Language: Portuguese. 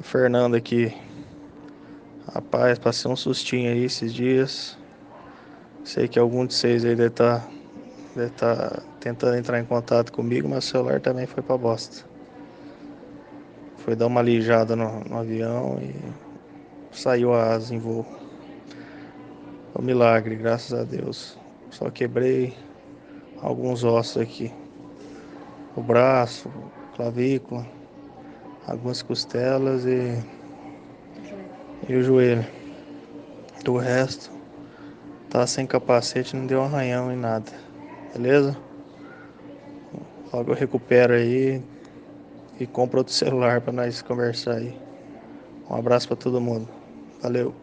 Fernando aqui. Rapaz, passei um sustinho aí esses dias. Sei que algum de vocês aí deve tá tentando entrar em contato comigo, mas o celular também foi pra bosta. Foi dar uma lijada no avião e saiu a asa em voo. É um milagre, graças a Deus. Só quebrei alguns ossos aqui. O braço, clavícula, algumas costelas e o joelho. Do resto, tá sem capacete, não deu arranhão em nada. Beleza? Logo eu recupero aí e compro outro celular pra nós conversar aí. Um abraço pra todo mundo. Valeu.